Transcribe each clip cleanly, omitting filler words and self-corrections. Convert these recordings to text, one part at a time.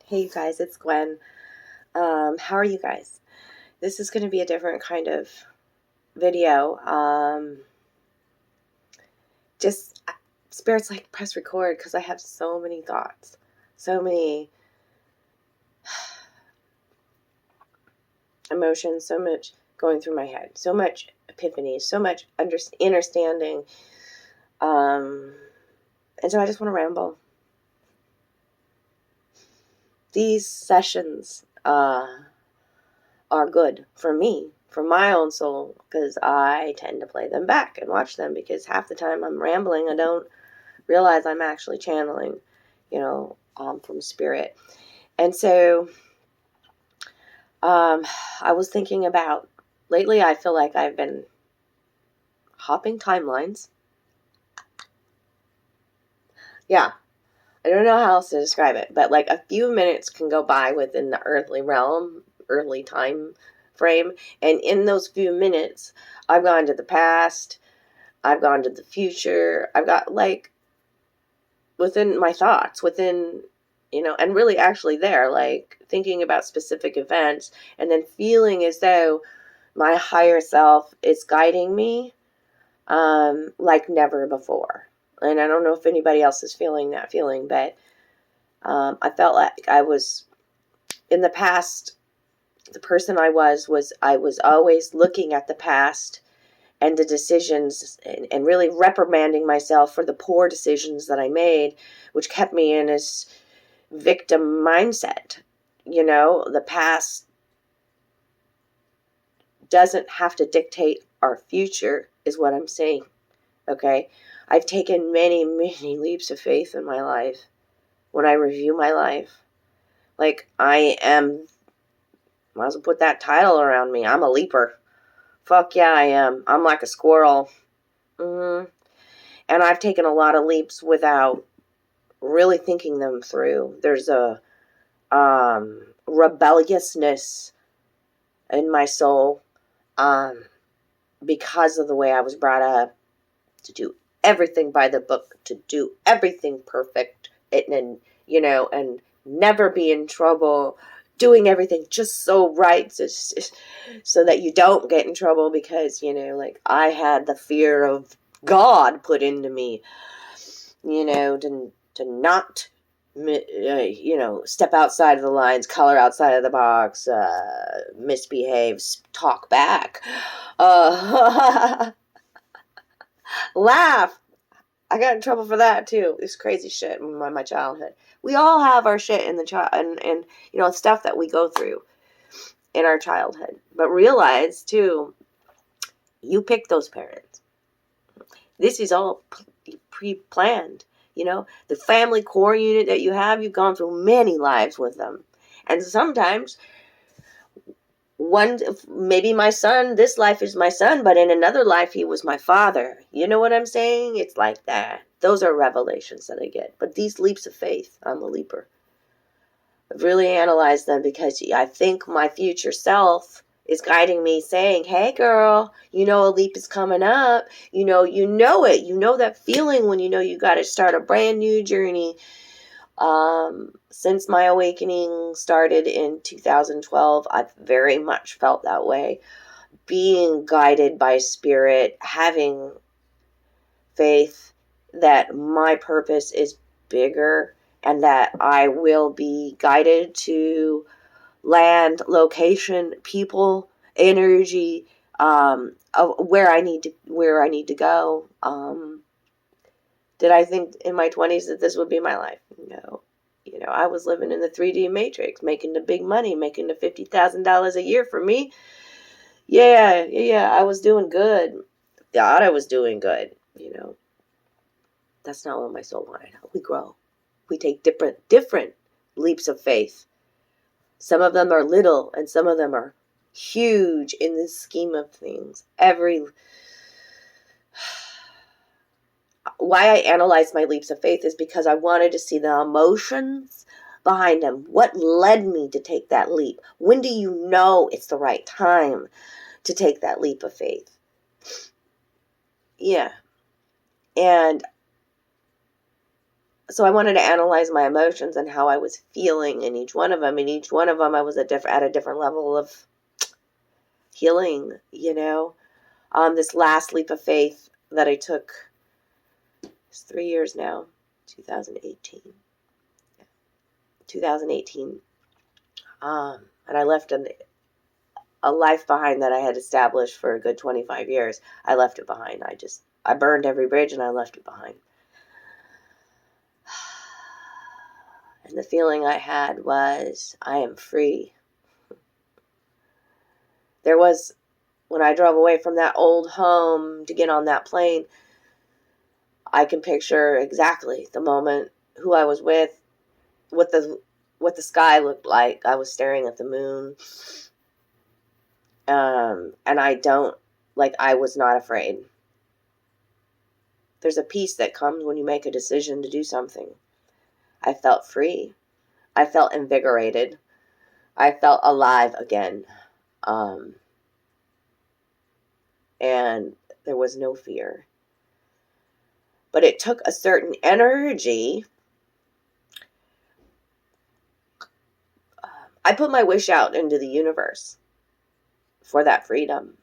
Hey you guys, it's Gwen. How are you guys? This is going to be a different kind of video. Just Spirit's like press record because I have so many thoughts, so many emotions, so much going through my head, so much epiphany, so much understanding. And so I just want to ramble. These sessions are good for me, for my own soul, because I tend to play them back and watch them because half the time I'm rambling, I don't realize I'm actually channeling, from spirit. And so I was thinking about, lately I feel like I've been hopping timelines. Yeah, I don't know how else to describe it, but like a few minutes can go by within the earthly realm, earthly time frame, and in those few minutes, I've gone to the past, I've gone to the future, I've got like within my thoughts, within, and really actually there, like thinking about specific events and then feeling as though my higher self is guiding me like never before. And I don't know if anybody else is feeling that feeling, but I felt like I was, in the past, the person I was always looking at the past and the decisions and really reprimanding myself for the poor decisions that I made, which kept me in this victim mindset. The past doesn't have to dictate our future, is what I'm saying. Okay? I've taken many, many leaps of faith in my life. When I review my life, like I am, might as well put that title around me. I'm a leaper. Fuck yeah, I am. I'm like a squirrel. And I've taken a lot of leaps without really thinking them through. There's a rebelliousness in my soul because of the way I was brought up, to do everything by the book, to do everything perfect, and never be in trouble, doing everything just so right, so that you don't get in trouble, because like I had the fear of God put into me, to not step outside of the lines, color outside of the box, misbehave, talk back, laugh. I got in trouble for that too. This crazy shit in my childhood. We all have our shit in the child, and stuff that we go through in our childhood. But realize too, you pick those parents. This is all pre-planned. The family core unit that you have, you've gone through many lives with them. And sometimes maybe my son, this life is my son, but in another life he was my father. You know what I'm saying? It's like that. Those are revelations that I get. But these leaps of faith, I'm a leaper. I've really analyzed them because I think my future self is guiding me, saying, hey girl, a leap is coming up. You know it. You know that feeling when you got to start a brand new journey. Since my awakening started in 2012, I've very much felt that way. Being guided by spirit, having faith that my purpose is bigger and that I will be guided to land, location, people, energy, of where I need to go. Did I think in my 20s that this would be my life? No. I was living in the 3D matrix, making the big money, making the $50,000 a year for me. Yeah, I was doing good. Thought I was doing good, That's not what my soul wanted. We grow. We take different leaps of faith. Some of them are little and some of them are huge in the scheme of things. Why I analyzed my leaps of faith is because I wanted to see the emotions behind them. What led me to take that leap? When do you know it's the right time to take that leap of faith? Yeah. And So I wanted to analyze my emotions and how I was feeling in each one of them. In each one of them, I was at a different level of healing, you know. This last leap of faith that I took is 3 years now, 2018. 2018. And I left a life behind that I had established for a good 25 years. I left it behind. I burned every bridge and I left it behind. And the feeling I had was, I am free. There was, when I drove away from that old home to get on that plane, I can picture exactly the moment, who I was with, what the sky looked like. I was staring at the moon. And I was not afraid. There's a peace that comes when you make a decision to do something. I felt free. I felt invigorated. I felt alive again. And there was no fear. But it took a certain energy. I put my wish out into the universe for that freedom,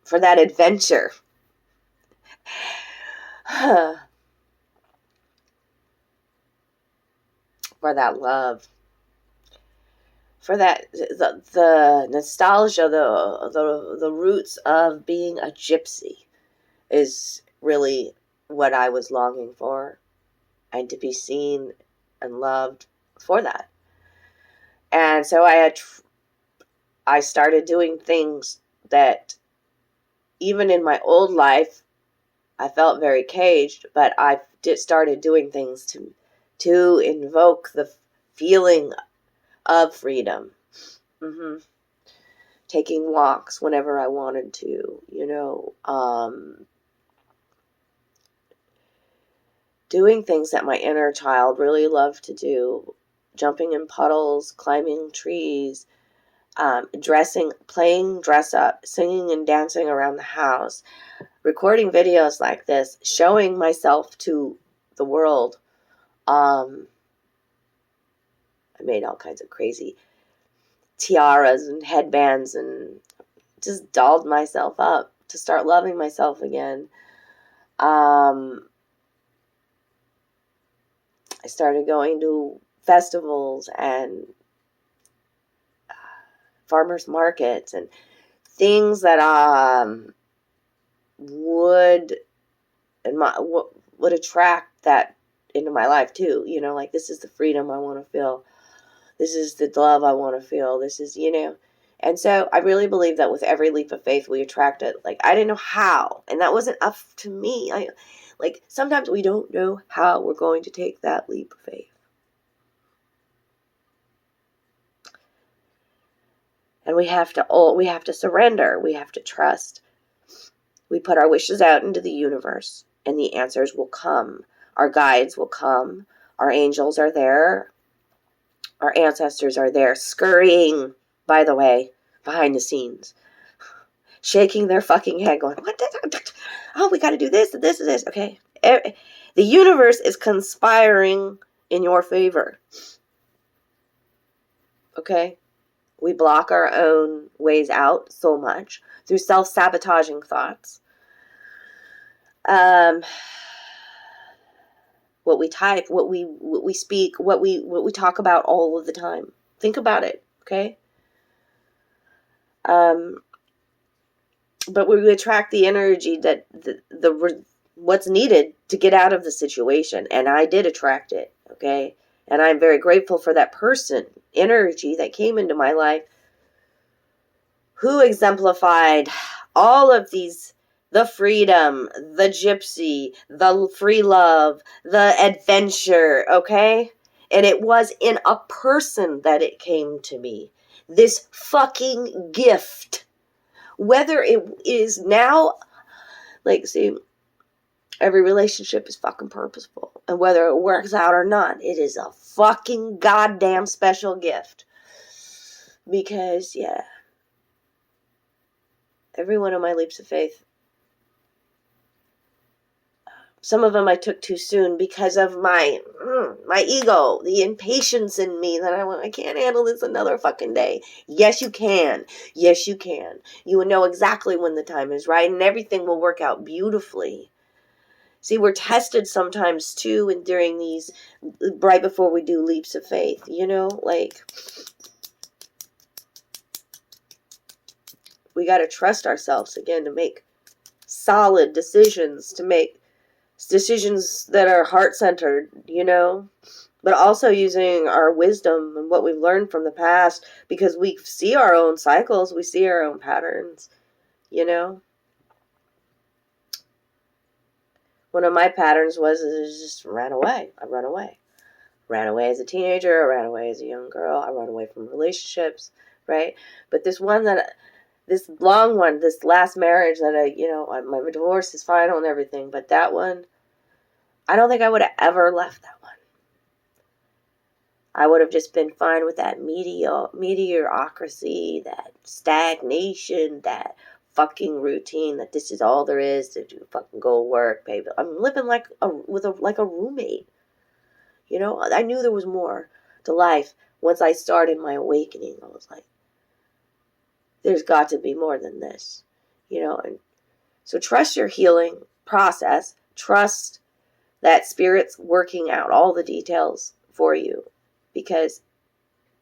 for that adventure. For that love, for that the nostalgia, the roots of being a gypsy is really what I was longing for, and to be seen and loved for that. And so I started doing things that even in my old life I felt very caged, but I started doing things to invoke the feeling of freedom. Taking walks whenever I wanted to, doing things that my inner child really loved to do, jumping in puddles, climbing trees, playing dress up, singing and dancing around the house, recording videos like this, showing myself to the world. I made all kinds of crazy tiaras and headbands and just dolled myself up to start loving myself again. I started going to festivals and farmers markets and things that would attract that into my life too. Like, this is the freedom I want to feel. This is the love I want to feel. This is, And so I really believe that with every leap of faith, we attract it. Like, I didn't know how, and that wasn't up to me. Sometimes we don't know how we're going to take that leap of faith. And we have to surrender. We have to trust. We put our wishes out into the universe, and the answers will come. Our guides will come. Our angels are there. Our ancestors are there, scurrying, by the way, behind the scenes, shaking their fucking head, going, "What? Oh, we got to do this and this and this." Okay, the universe is conspiring in your favor. Okay, we block our own ways out so much through self-sabotaging thoughts. What we type, what we speak, what we talk about all of the time. Think about it, okay? But we attract the energy that what's needed to get out of the situation, and I did attract it, okay? And I'm very grateful for that person, energy that came into my life, who exemplified all of these: the freedom, the gypsy, the free love, the adventure, okay? And it was in a person that it came to me. This fucking gift. Whether it is now, see, every relationship is fucking purposeful. And whether it works out or not, it is a fucking goddamn special gift. Because, yeah, every one of my leaps of faith Some of them I took too soon because of my ego, the impatience in me that I can't handle this another fucking day. Yes, you can. Yes, you can. You will know exactly when the time is right, and everything will work out beautifully. See, we're tested sometimes too, and during these, right before we do leaps of faith, like, we got to trust ourselves again to make solid decisions, to make decisions that are heart-centered, but also using our wisdom and what we've learned from the past, because we see our own cycles, we see our own patterns, One of my patterns was just ran away. I run away. Ran away as a teenager, I ran away as a young girl, I ran away from relationships, right? But this long one, this last marriage that my divorce is final and everything, but that one, I don't think I would have ever left that one. I would have just been fine with that mediocrity, that stagnation, that fucking routine, that this is all there is to do, fucking go work, baby. I'm living like a roommate. I knew there was more to life. Once I started my awakening, I was like, there's got to be more than this, and so trust your healing process. Trust that Spirit's working out all the details for you, because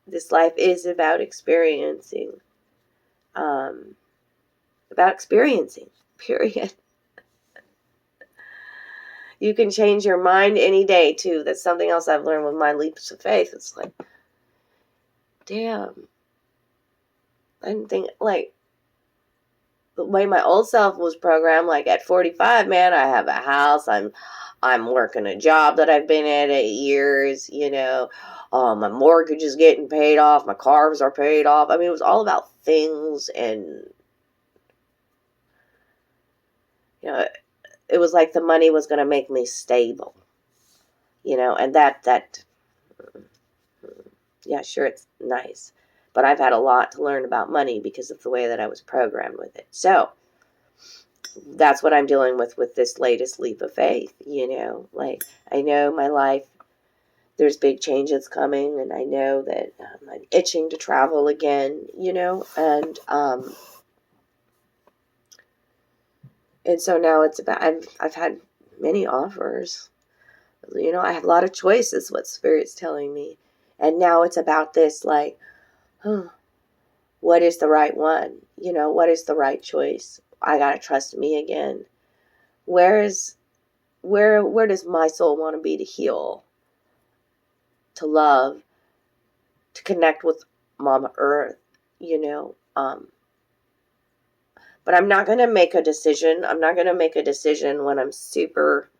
this life is about experiencing, period. You can change your mind any day, too. That's something else I've learned with my leaps of faith. It's like, damn. I didn't think, like, the way my old self was programmed, like, at 45, man, I have a house, I'm working a job that I've been at 8 years, my mortgage is getting paid off, my cars are paid off. I mean, it was all about things, and, it was like the money was going to make me stable, and that, yeah, sure, it's nice. But I've had a lot to learn about money because of the way that I was programmed with it. So that's what I'm dealing with this latest leap of faith, Like, I know my life, there's big changes coming, and I know that I'm itching to travel again, and so now it's about, I've had many offers, I have a lot of choices, what Spirit's telling me. And now it's about this, like, what is the right one? What is the right choice? I gotta trust me again. Where does my soul want to be to heal, to love, to connect with Mama Earth, But I'm not going to make a decision. I'm not going to make a decision when I'm super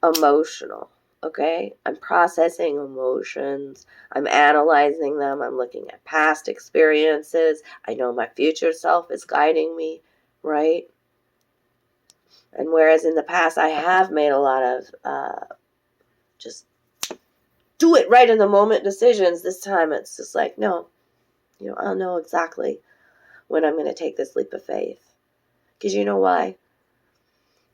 emotional, okay? I'm processing emotions. I'm analyzing them. I'm looking at past experiences. I know my future self is guiding me, right? And whereas in the past I have made a lot of just do it right in the moment decisions, this time it's just like, no, I'll know exactly when I'm going to take this leap of faith. Because you know why?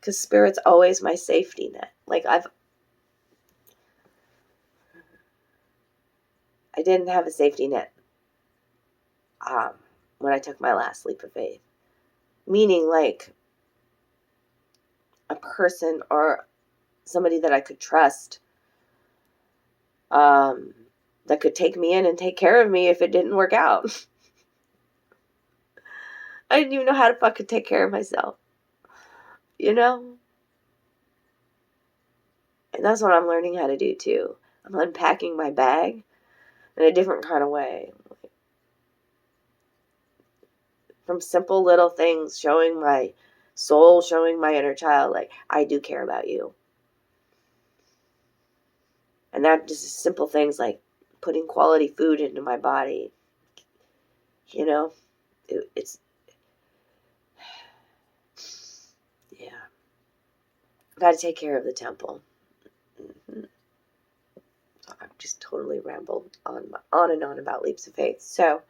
Because Spirit's always my safety net. Like, I didn't have a safety net when I took my last leap of faith. Meaning, like, a person or somebody that I could trust that could take me in and take care of me if it didn't work out. I didn't even know how to fucking take care of myself. And that's what I'm learning how to do too. I'm unpacking my bag in a different kind of way. From simple little things, showing my soul, showing my inner child, like, I do care about you. And that just simple things like putting quality food into my body. It's, yeah. I've got to take care of the temple. Mm-hmm. So I've just totally rambled on and on about leaps of faith. So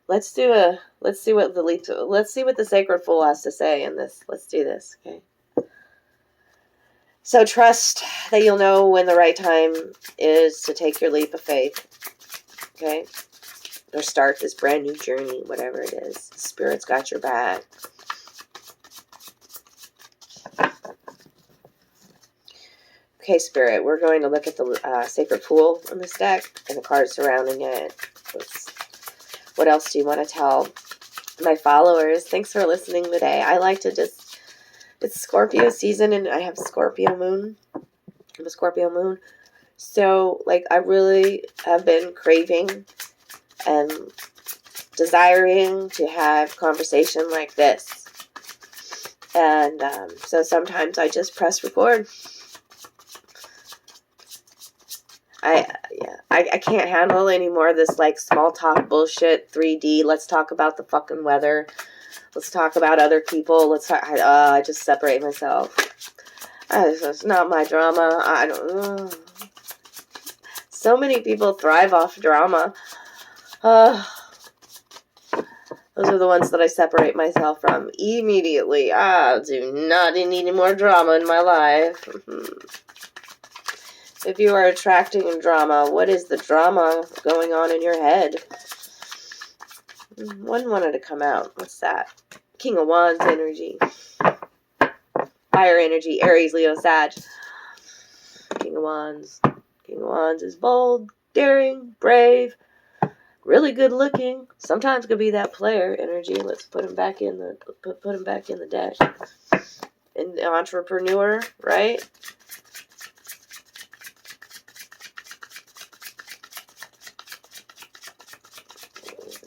let's see what the sacred fool has to say in this. Let's do this, okay? So trust that you'll know when the right time is to take your leap of faith. Okay? Or start this brand new journey, whatever it is. Spirit's got your back. Okay, Spirit, we're going to look at the Sacred Fool in this deck and the cards surrounding it. What else do you want to tell my followers? Thanks for listening today. I like to just, it's Scorpio season and I have Scorpio moon. I'm a Scorpio moon. So, like, I really have been craving and desiring to have conversation like this. And so sometimes I just press record. I can't handle any more of this, like, small talk bullshit, 3D. Let's talk about the fucking weather. Let's talk about other people. I just separate myself. It's not my drama. I don't. So many people thrive off drama. Those are the ones that I separate myself from immediately. I do not need any more drama in my life. If you are attracting drama, what is the drama going on in your head? One wanted to come out. What's that? King of Wands energy. Fire energy. Aries, Leo, Sag. King of Wands. King of Wands is bold, daring, brave, really good looking. Sometimes could be that player energy. Let's put him back in the deck. And the entrepreneur, right?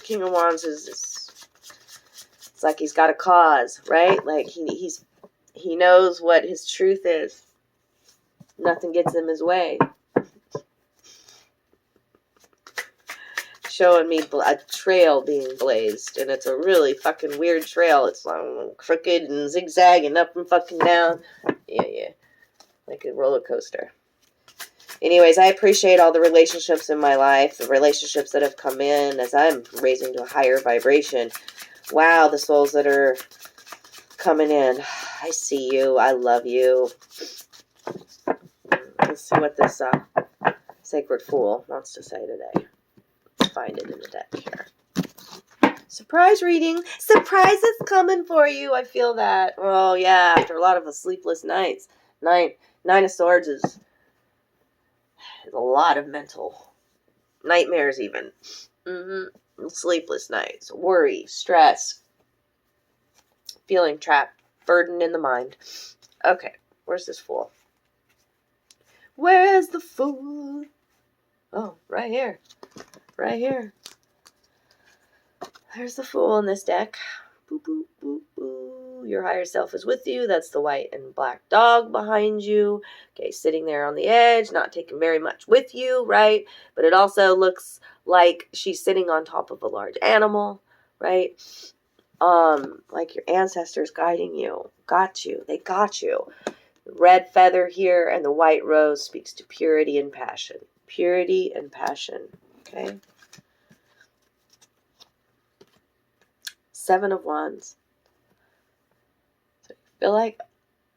King of Wands is it's like he's got a cause, right? Like he knows what his truth is. Nothing gets in his way. Showing me a trail being blazed, and it's a really fucking weird trail. It's like crooked and zigzagging up and fucking down. Yeah. Like a roller coaster. Anyways, I appreciate all the relationships in my life, the relationships that have come in as I'm raising to a higher vibration. Wow, the souls that are coming in. I see you. I love you. Let's see what this Sacred Fool wants to say today. Let's find it in the deck here. Surprise reading. Surprise is coming for you. I feel that. Oh, yeah, after a lot of sleepless nights. Nine of Swords is a lot of mental nightmares even. Sleepless nights, worry, stress, feeling trapped, burden in the mind. Okay, where's this fool? Where's the fool? Oh, right here. Right here. There's the fool in this deck. Boop, boop, boop, boop. Your higher self is with you. That's the white and black dog behind you. Okay, sitting there on the edge, not taking very much with you, right? But it also looks like she's sitting on top of a large animal, right? Like your ancestors guiding you. Got you. They got you. The red feather here and the white rose speaks to purity and passion. Purity and passion. Okay? Seven of Wands. So I feel like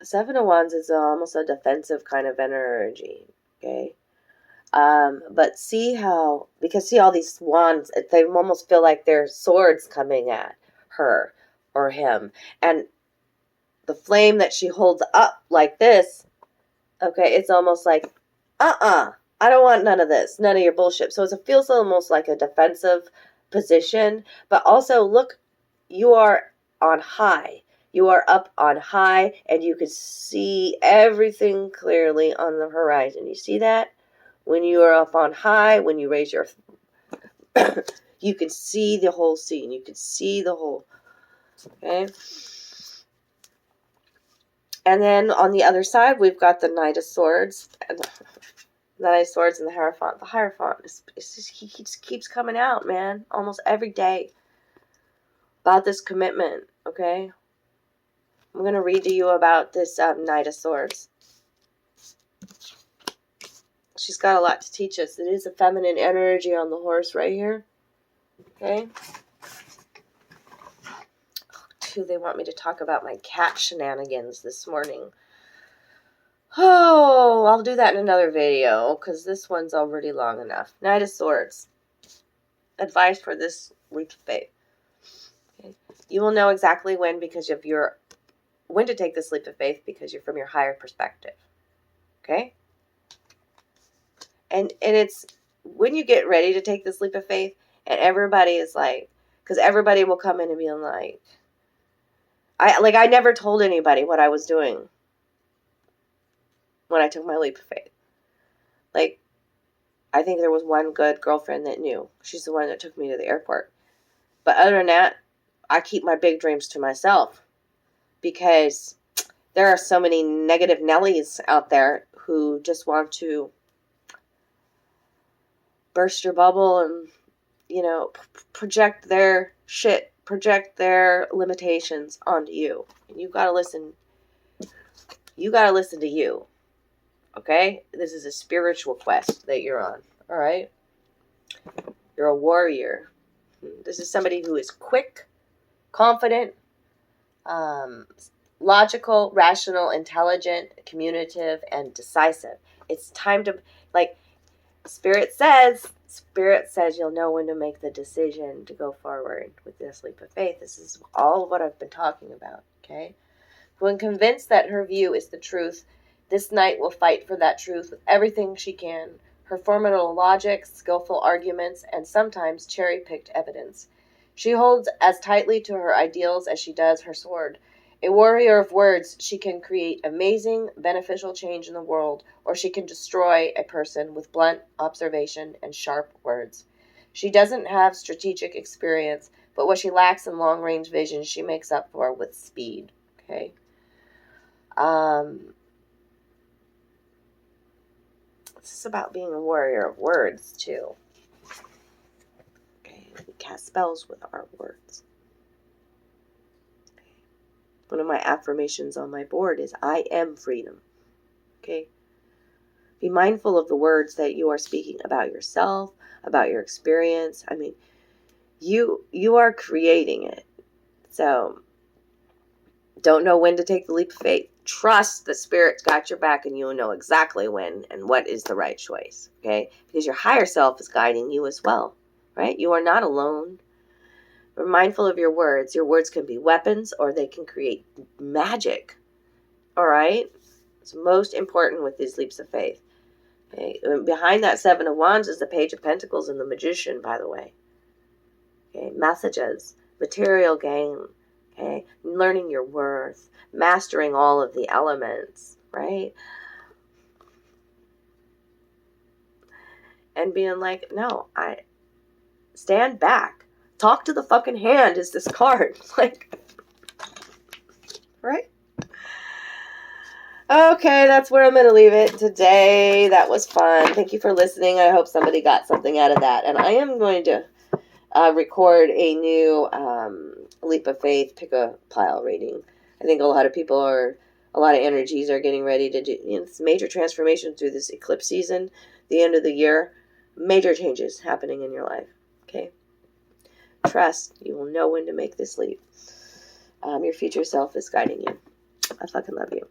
Seven of Wands is almost a defensive kind of energy. Okay? But see how, because see all these wands, they almost feel like they're swords coming at her or him. And the flame that she holds up like this, okay, it's almost like, I don't want none of this, none of your bullshit. So it feels almost like a defensive position, but also look, you are on high. You are up on high, and you can see everything clearly on the horizon. You see that? When you are up on high, when you raise your, you can see the whole scene. You can see the whole, okay? And then on the other side, we've got the Knight of Swords. And the Knight of Swords and the Hierophant. The Hierophant, he just keeps coming out, man. Almost every day. About this commitment, okay? I'm going to read to you about this Knight of Swords. She's got a lot to teach us. It is a feminine energy on the horse right here. Okay? They want me to talk about my cat shenanigans this morning. Oh, I'll do that in another video because this one's already long enough. Knight of Swords. Advice for this leap of faith. Okay. You will know exactly when to take this leap of faith because you're from your higher perspective. Okay? And it's when you get ready to take this leap of faith and everybody is like, because everybody will come in and be like, I never told anybody what I was doing when I took my leap of faith. Like, I think there was one good girlfriend that knew. She's the one that took me to the airport. But other than that, I keep my big dreams to myself because there are so many negative Nellies out there who just want to burst your bubble and, project their shit, project their limitations onto you. And you gotta listen. You gotta listen to you. Okay? This is a spiritual quest that you're on. All right? You're a warrior. This is somebody who is quick, confident, logical, rational, intelligent, communicative, and decisive. It's time to, Spirit says you'll know when to make the decision to go forward with this leap of faith. This is all of what I've been talking about, okay? When convinced that her view is the truth, this knight will fight for that truth with everything she can. Her formidable logic, skillful arguments, and sometimes cherry-picked evidence. She holds as tightly to her ideals as she does her sword. A warrior of words, she can create amazing, beneficial change in the world, or she can destroy a person with blunt observation and sharp words. She doesn't have strategic experience, but what she lacks in long-range vision, she makes up for with speed. Okay? This is about being a warrior of words, too. Okay? We cast spells with our words. One of my affirmations on my board is, I am freedom. Okay? Be mindful of the words that you are speaking about yourself, about your experience. I mean, you are creating it. So, don't know when to take the leap of faith. Trust the Spirit's got your back and you'll know exactly when and what is the right choice. Okay? Because your higher self is guiding you as well. Right? You are not alone. Be mindful of your words. Your words can be weapons or they can create magic. All right? It's most important with these leaps of faith. Okay? And behind that Seven of Wands is the Page of Pentacles and the Magician, by the way. Okay? Messages, material gain, okay? Learning your worth, mastering all of the elements, right? And being like, no, I stand back. Talk to the fucking hand is this card. Right? Okay, that's where I'm going to leave it today. That was fun. Thank you for listening. I hope somebody got something out of that. And I am going to record a new Leap of Faith pick-a-pile reading. I think a lot of energies are getting ready to do this major transformation through this eclipse season, the end of the year. Major changes happening in your life. Okay? Trust. You will know when to make this leap. Your future self is guiding you. I fucking love you.